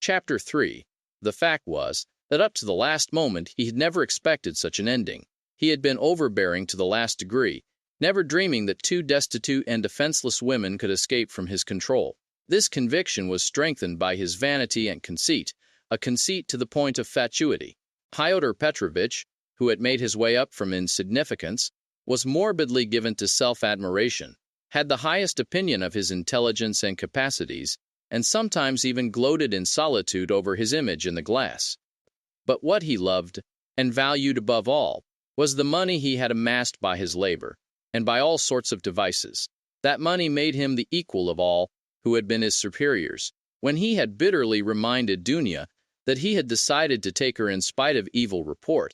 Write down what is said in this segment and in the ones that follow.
Chapter 3. The fact was that up to the last moment he had never expected such an ending. He had been overbearing to the last degree, never dreaming that two destitute and defenseless women could escape from his control. This conviction was strengthened by his vanity and conceit, a conceit to the point of fatuity. Fyodor Petrovitch, who had made his way up from insignificance, was morbidly given to self-admiration, had the highest opinion of his intelligence and capacities, and sometimes even gloated in solitude over his image in the glass. But what he loved, and valued above all, was the money he had amassed by his labor, and by all sorts of devices. That money made him the equal of all who had been his superiors. When he had bitterly reminded Dunya that he had decided to take her in spite of evil report,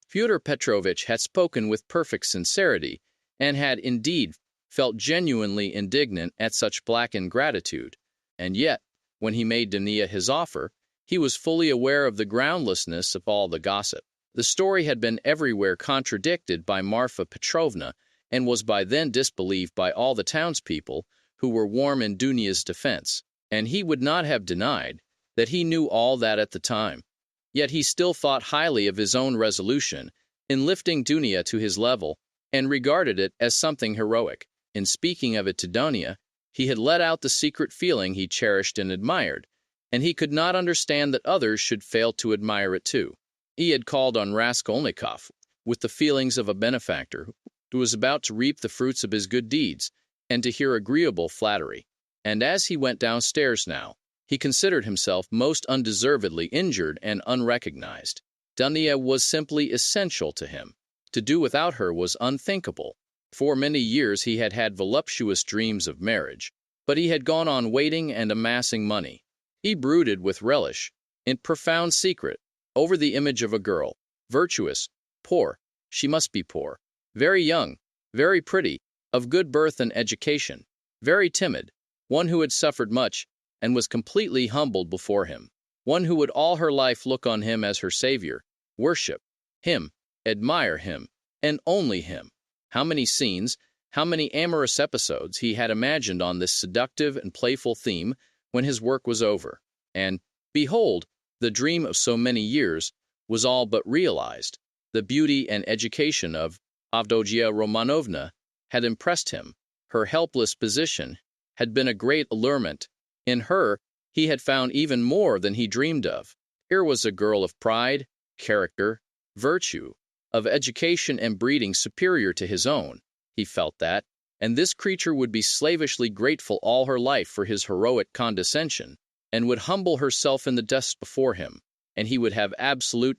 Fyodor Petrovitch had spoken with perfect sincerity, and had indeed felt genuinely indignant at such black ingratitude. And yet, when he made Dunya his offer, he was fully aware of the groundlessness of all the gossip. The story had been everywhere contradicted by Marfa Petrovna, and was by then disbelieved by all the townspeople, who were warm in Dunya's defense, and he would not have denied that he knew all that at the time. Yet he still thought highly of his own resolution in lifting Dunya to his level, and regarded it as something heroic. In speaking of it to Dunya, he had let out the secret feeling he cherished and admired, and he could not understand that others should fail to admire it too. He had called on Raskolnikov with the feelings of a benefactor who was about to reap the fruits of his good deeds, and to hear agreeable flattery. And as he went downstairs now, he considered himself most undeservedly injured and unrecognized. Dunya was simply essential to him. To do without her was unthinkable. For many years he had had voluptuous dreams of marriage, but he had gone on waiting and amassing money. He brooded with relish, in profound secret, over the image of a girl, virtuous, poor, she must be poor, very young, very pretty, of good birth and education, very timid, one who had suffered much, and was completely humbled before him, one who would all her life look on him as her savior, worship him, admire him, and only him. How many scenes, how many amorous episodes he had imagined on this seductive and playful theme when his work was over. And, behold, the dream of so many years was all but realized. The beauty and education of Avdotia Romanovna had impressed him. Her helpless position had been a great allurement. In her, he had found even more than he dreamed of. Here was a girl of pride, character, virtue, of education and breeding superior to his own. He felt that, and this creature would be slavishly grateful all her life for his heroic condescension, and would humble herself in the dust before him, and he would have absolute,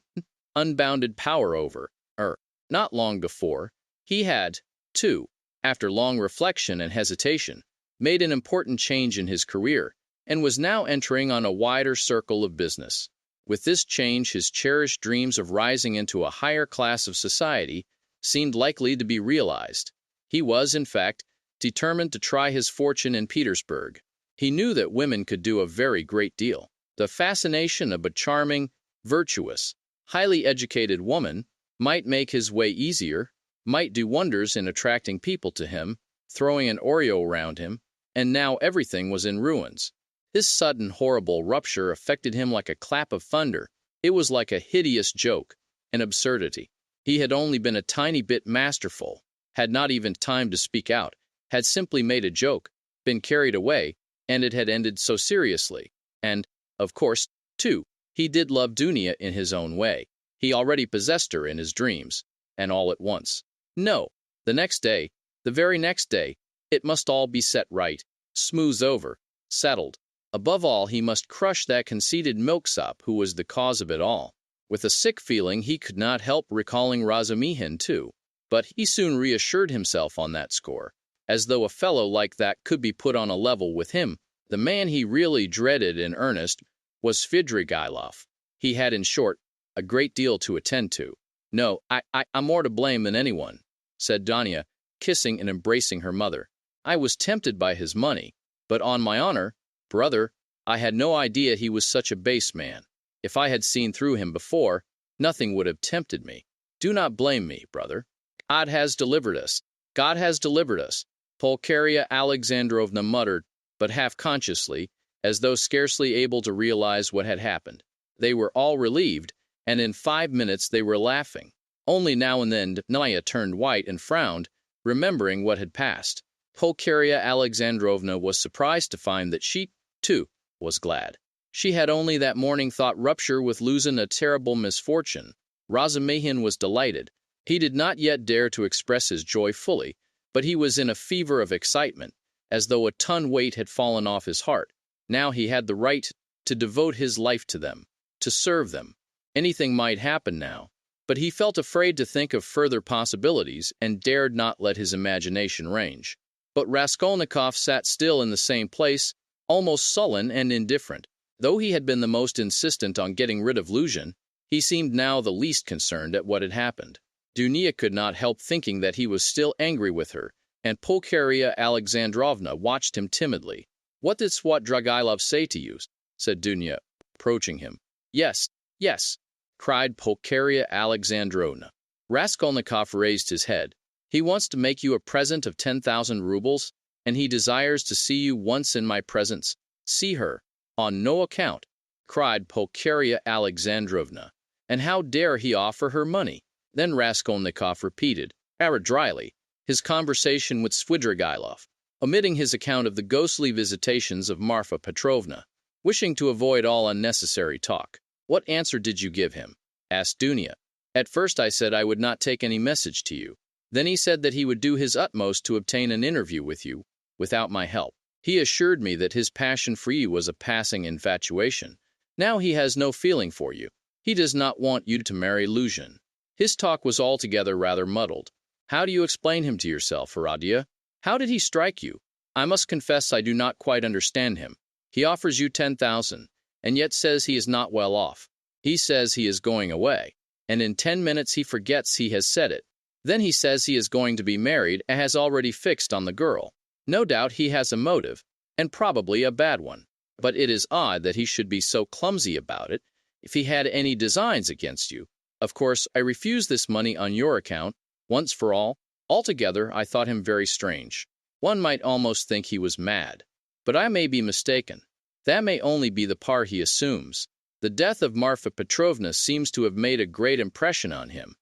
unbounded power over her. Not long before, he had, too, after long reflection and hesitation, made an important change in his career, and was now entering on a wider circle of business. With this change, his cherished dreams of rising into a higher class of society seemed likely to be realized. He was, in fact, determined to try his fortune in Petersburg. He knew that women could do a very great deal. The fascination of a charming, virtuous, highly educated woman might make his way easier, might do wonders in attracting people to him, throwing an aureole around him, and now everything was in ruins. This sudden horrible rupture affected him like a clap of thunder. It was like a hideous joke, an absurdity. He had only been a tiny bit masterful, had not even time to speak out, had simply made a joke, been carried away, and it had ended so seriously. And, of course, too, he did love Dunya in his own way. He already possessed her in his dreams, and all at once. No, the next day, the very next day, it must all be set right, smoothed over, settled. Above all, he must crush that conceited milksop who was the cause of it all. With a sick feeling, he could not help recalling Razumihin too, but he soon reassured himself on that score, as though a fellow like that could be put on a level with him. The man he really dreaded in earnest was Svidrigailov. He had, in short, a great deal to attend to. "No, I'm more to blame than anyone," said Dunya, kissing and embracing her mother. "I was tempted by his money, but on my honor, brother, I had no idea he was such a base man. If I had seen through him before, nothing would have tempted me. Do not blame me, brother. God has delivered us. God has delivered us," Pulcheria Alexandrovna muttered, but half consciously, as though scarcely able to realize what had happened. They were all relieved, and in 5 minutes they were laughing. Only now and then Naya turned white and frowned, remembering what had passed. Pulcheria Alexandrovna was surprised to find that she, too, was glad. She had only that morning thought rupture with Luzin a terrible misfortune. Razumihin was delighted. He did not yet dare to express his joy fully, but he was in a fever of excitement, as though a ton weight had fallen off his heart. Now he had the right to devote his life to them, to serve them. Anything might happen now, but he felt afraid to think of further possibilities and dared not let his imagination range. But Raskolnikov sat still in the same place, almost sullen and indifferent. Though he had been the most insistent on getting rid of Luzhin, he seemed now the least concerned at what had happened. Dunya could not help thinking that he was still angry with her, and Pulcheria Alexandrovna watched him timidly. "What did Svidrigailov say to you?" said Dunya, approaching him. "Yes, yes," cried Pulcheria Alexandrovna. Raskolnikov raised his head. "He wants to make you a present of 10,000 rubles, and he desires to see you once in my presence. See her." "On no account," cried Pulcheria Alexandrovna. "And how dare he offer her money?" Then Raskolnikov repeated, rather dryly, his conversation with Svidrigailov, omitting his account of the ghostly visitations of Marfa Petrovna, wishing to avoid all unnecessary talk. "What answer did you give him?" asked Dunya. "At first I said I would not take any message to you. Then he said that he would do his utmost to obtain an interview with you, without my help. He assured me that his passion for you was a passing infatuation. Now he has no feeling for you. He does not want you to marry Luzhin. His talk was altogether rather muddled. How do you explain him to yourself, Aradia? How did he strike you? I must confess I do not quite understand him. He offers you 10,000, and yet says he is not well off. He says he is going away, and in 10 minutes he forgets he has said it. Then he says he is going to be married and has already fixed on the girl. No doubt he has a motive, and probably a bad one. But it is odd that he should be so clumsy about it. If he had any designs against you, of course I refuse this money on your account, once for all. Altogether, I thought him very strange. One might almost think he was mad. But I may be mistaken. That may only be the part he assumes. The death of Marfa Petrovna seems to have made a great impression on him."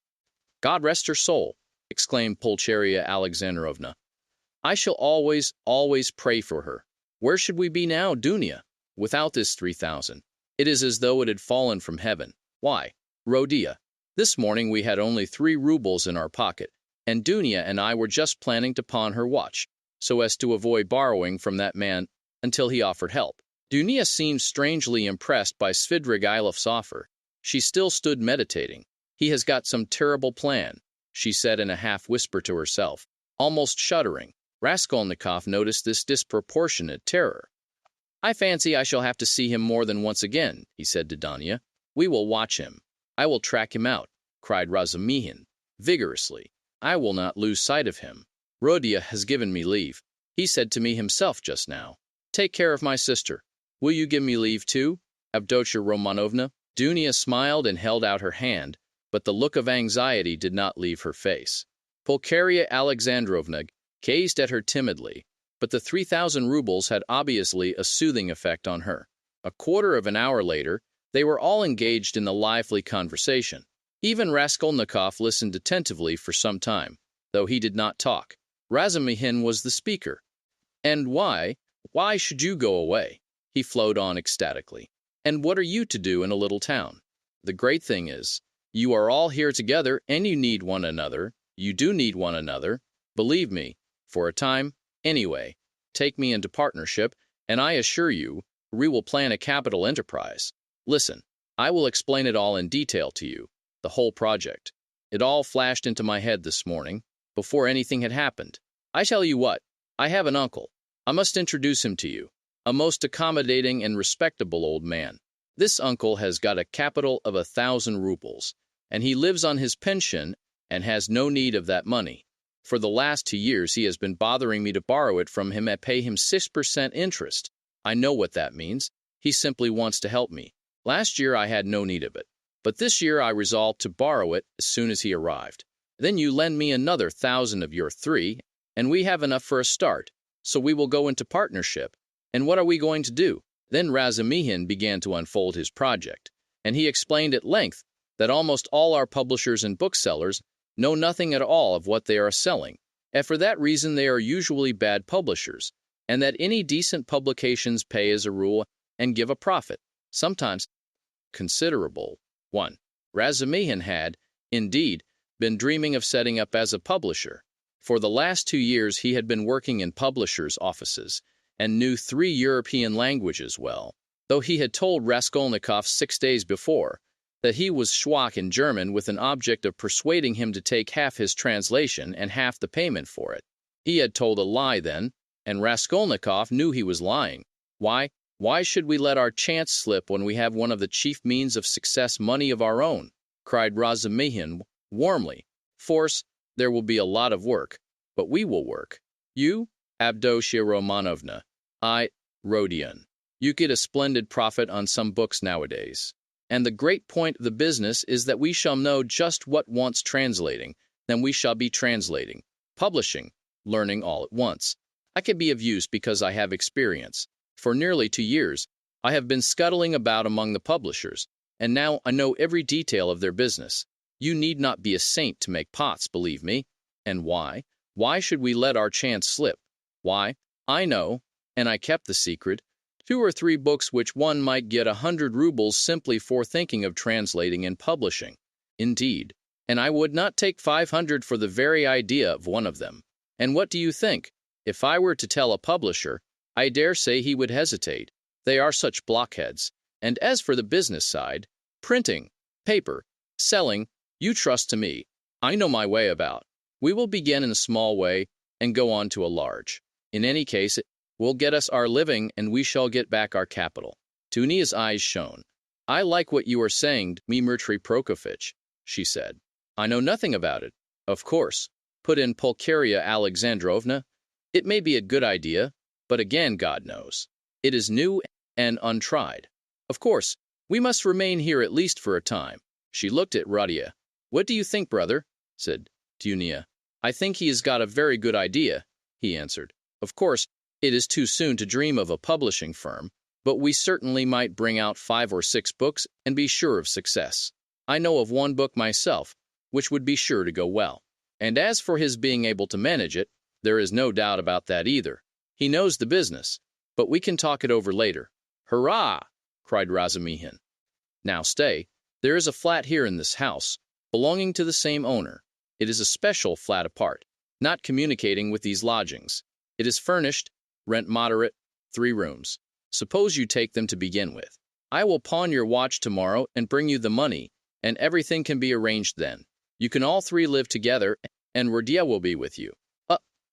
"God rest her soul," exclaimed Pulcheria Alexandrovna. "I shall always, always pray for her. Where should we be now, Dunya, without this 3,000? It is as though it had fallen from heaven. Why, Rodia, this morning we had only 3 rubles in our pocket, and Dunya and I were just planning to pawn her watch, so as to avoid borrowing from that man until he offered help." Dunya seemed strangely impressed by Svidrigailov's offer. She still stood meditating. "He has got some terrible plan," she said in a half-whisper to herself, almost shuddering. Raskolnikov noticed this disproportionate terror. "I fancy I shall have to see him more than once again," he said to Dunya. "We will watch him. I will track him out," cried Razumihin, vigorously. "I will not lose sight of him. Rodia has given me leave. He said to me himself just now, 'Take care of my sister.' Will you give me leave too, Avdotia Romanovna?" Dunya smiled and held out her hand, but the look of anxiety did not leave her face. Pulcheria Alexandrovna gazed at her timidly, but the 3,000 rubles had obviously a soothing effect on her. A quarter of an hour later, they were all engaged in a lively conversation. Even Raskolnikov listened attentively for some time, though he did not talk. Razumihin was the speaker. "And why should you go away?" he flowed on ecstatically. "And what are you to do in a little town? The great thing is, you are all here together and you need one another. You do need one another. Believe me, for a time, anyway. Take me into partnership, and I assure you, we will plan a capital enterprise. Listen, I will explain it all in detail to you, the whole project. It all flashed into my head this morning, before anything had happened. I tell you what, I have an uncle. I must introduce him to you. A most accommodating and respectable old man. This uncle has got a capital of 1,000 rubles, and he lives on his pension and has no need of that money. For the last 2 years he has been bothering me to borrow it from him and pay him 6% interest. I know what that means. He simply wants to help me. Last year I had no need of it, but this year I resolved to borrow it as soon as he arrived. Then you lend me another 1,000 of your 3, and we have enough for a start, so we will go into partnership. And what are we going to do? Then Razumihin began to unfold his project, and he explained at length that almost all our publishers and booksellers know nothing at all of what they are selling, and for that reason they are usually bad publishers, and that any decent publications pay as a rule and give a profit, sometimes considerable one. Razumihin had, indeed, been dreaming of setting up as a publisher. For the last 2 years he had been working in publishers' offices, and knew 3 European languages well, though he had told Raskolnikov 6 days before that he was schwach in German with an object of persuading him to take half his translation and half the payment for it. He had told a lie then, and Raskolnikov knew he was lying. Why should we let our chance slip when we have one of the chief means of success, money of our own? Cried Razumihin warmly. Force, there will be a lot of work, but we will work. You, Avdotia Romanovna, I, Rodion. You get a splendid profit on some books nowadays. And the great point of the business is that we shall know just what wants translating, then we shall be translating, publishing, learning all at once. I can be of use because I have experience. For nearly 2 years, I have been scuttling about among the publishers, and now I know every detail of their business. You need not be a saint to make pots, believe me. And why? Why should we let our chance slip? Why, I know, and I kept the secret, 2 or 3 books which one might get 100 rubles simply for thinking of translating and publishing. Indeed, and I would not take 500 for the very idea of one of them. And what do you think? If I were to tell a publisher, I dare say he would hesitate. They are such blockheads. And as for the business side, printing, paper, selling, you trust to me. I know my way about. We will begin in a small way and go on to a large. In any case, it will get us our living and we shall get back our capital. Dunia's eyes shone. I like what you are saying, Dmitri Prokofitch, she said. I know nothing about it. Of course, put in Pulcheria Alexandrovna. It may be a good idea, but again, God knows. It is new and untried. Of course, we must remain here at least for a time. She looked at Radia. What do you think, brother? Said Dunia. I think he has got a very good idea, he answered. Of course, it is too soon to dream of a publishing firm, but we certainly might bring out 5 or 6 books and be sure of success. I know of one book myself, which would be sure to go well. And as for his being able to manage it, there is no doubt about that either. He knows the business, but we can talk it over later. Hurrah! Cried Razumihin. Now stay, there is a flat here in this house, belonging to the same owner. It is a special flat apart, not communicating with these lodgings. It is furnished, rent moderate, 3 rooms. Suppose you take them to begin with. I will pawn your watch tomorrow and bring you the money, and everything can be arranged then. You can all 3 live together, and Rodia will be with you.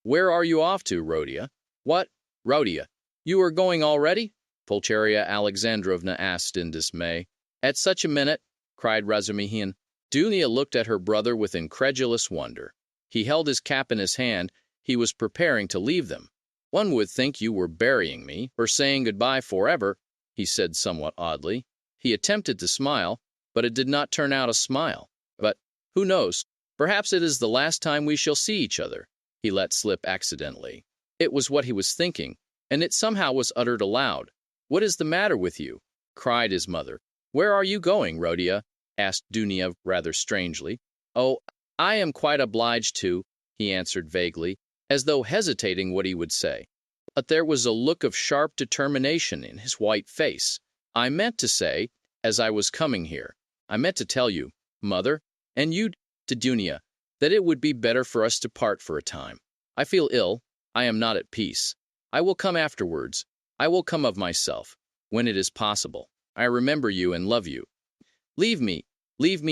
Where are you off to, Rodia? What? Rodia, you are going already? Pulcheria Alexandrovna asked in dismay. At such a minute, cried Razumihin. Dunia looked at her brother with incredulous wonder. He held his cap in his hand. He was preparing to leave them. One would think you were burying me, or saying goodbye forever, he said somewhat oddly. He attempted to smile, but it did not turn out a smile. But, who knows, perhaps it is the last time we shall see each other, he let slip accidentally. It was what he was thinking, and it somehow was uttered aloud. What is the matter with you? Cried his mother. Where are you going, Rodia? Asked Dunia rather strangely. Oh, I am quite obliged to, he answered vaguely, as though hesitating what he would say. But there was a look of sharp determination in his white face. I meant to say, as I was coming here, I meant to tell you, mother, and you, to Dunia, that it would be better for us to part for a time. I feel ill. I am not at peace. I will come afterwards. I will come of myself, when it is possible. I remember you and love you. Leave me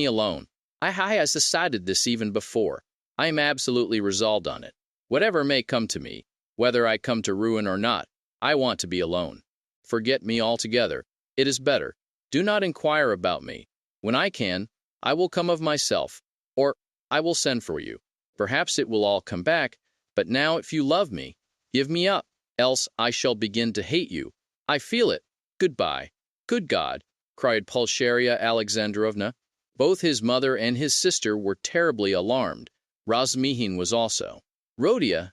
alone. I has decided this even before. I am absolutely resolved on it. Whatever may come to me, whether I come to ruin or not, I want to be alone. Forget me altogether. It is better. Do not inquire about me. When I can, I will come of myself, or I will send for you. Perhaps it will all come back, but now if you love me, give me up, else I shall begin to hate you. I feel it. Goodbye. Good God, cried Pulcheria Alexandrovna. Both his mother and his sister were terribly alarmed. Razumihin was also. Rodia,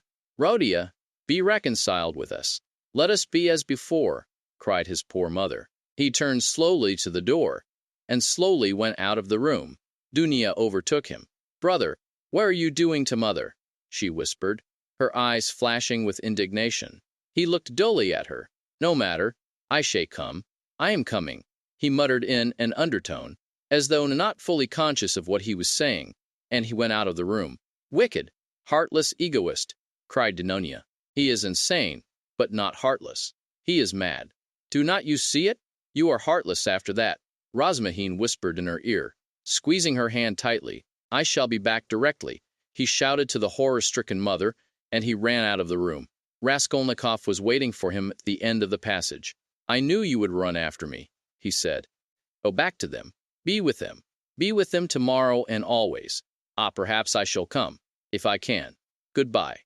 be reconciled with us. Let us be as before, cried his poor mother. He turned slowly to the door, and slowly went out of the room. Dunya overtook him. "Brother, what are you doing to mother?" she whispered, her eyes flashing with indignation. He looked dully at her. "No matter, I shay come. I am coming," he muttered in an undertone, as though not fully conscious of what he was saying, and he went out of the room. "Wicked, heartless egoist," cried Dunya. "He is insane, but not heartless. He is mad. Do not you see it? You are heartless after that," Raskolnikov whispered in her ear, squeezing her hand tightly. "I shall be back directly," he shouted to the horror-stricken mother, and he ran out of the room. Raskolnikov was waiting for him at the end of the passage. "I knew you would run after me," he said. "Go back to them. Be with them. Be with them tomorrow and always. Perhaps I shall come, if I can. Goodbye."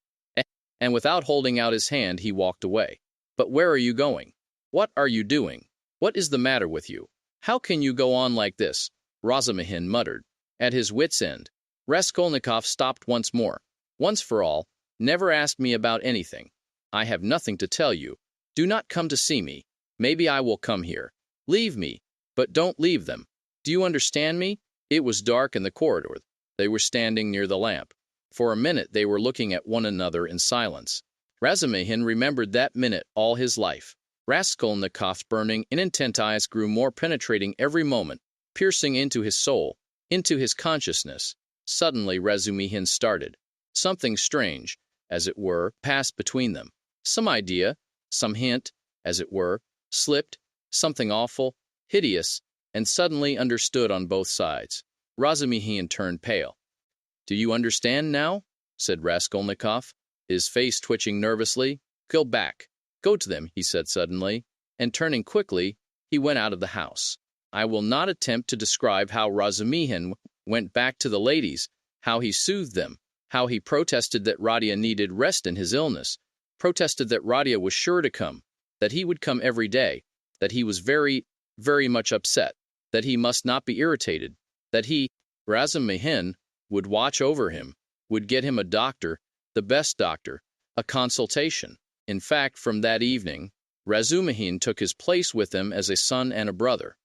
And without holding out his hand, he walked away. "But where are you going? What are you doing? What is the matter with you? How can you go on like this?" Raskolnikov muttered, at his wits' end. Raskolnikov stopped once more. "Once for all, never ask me about anything. I have nothing to tell you. Do not come to see me. Maybe I will come here. Leave me, but don't leave them. Do you understand me?" It was dark in the corridor. They were standing near the lamp. For a minute they were looking at one another in silence. Raskolnikov remembered that minute all his life. Raskolnikov's burning, intent eyes grew more penetrating every moment, piercing into his soul, into his consciousness. Suddenly Raskolnikov started. Something strange, as it were, passed between them. Some idea, some hint, as it were, slipped, something awful, hideous, and suddenly understood on both sides. Raskolnikov turned pale. "Do you understand now?" said Raskolnikov, his face twitching nervously. "Go back. Go to them," he said suddenly, and turning quickly, he went out of the house. I will not attempt to describe how Raskolnikov went back to the ladies, how he soothed them, how he protested that Radia needed rest in his illness, protested that Radia was sure to come, that he would come every day, that he was very, very much upset, that he must not be irritated, that he, Raskolnikov, would watch over him, would get him a doctor, the best doctor, a consultation. In fact, from that evening, Raskolnikov took his place with him as a son and a brother.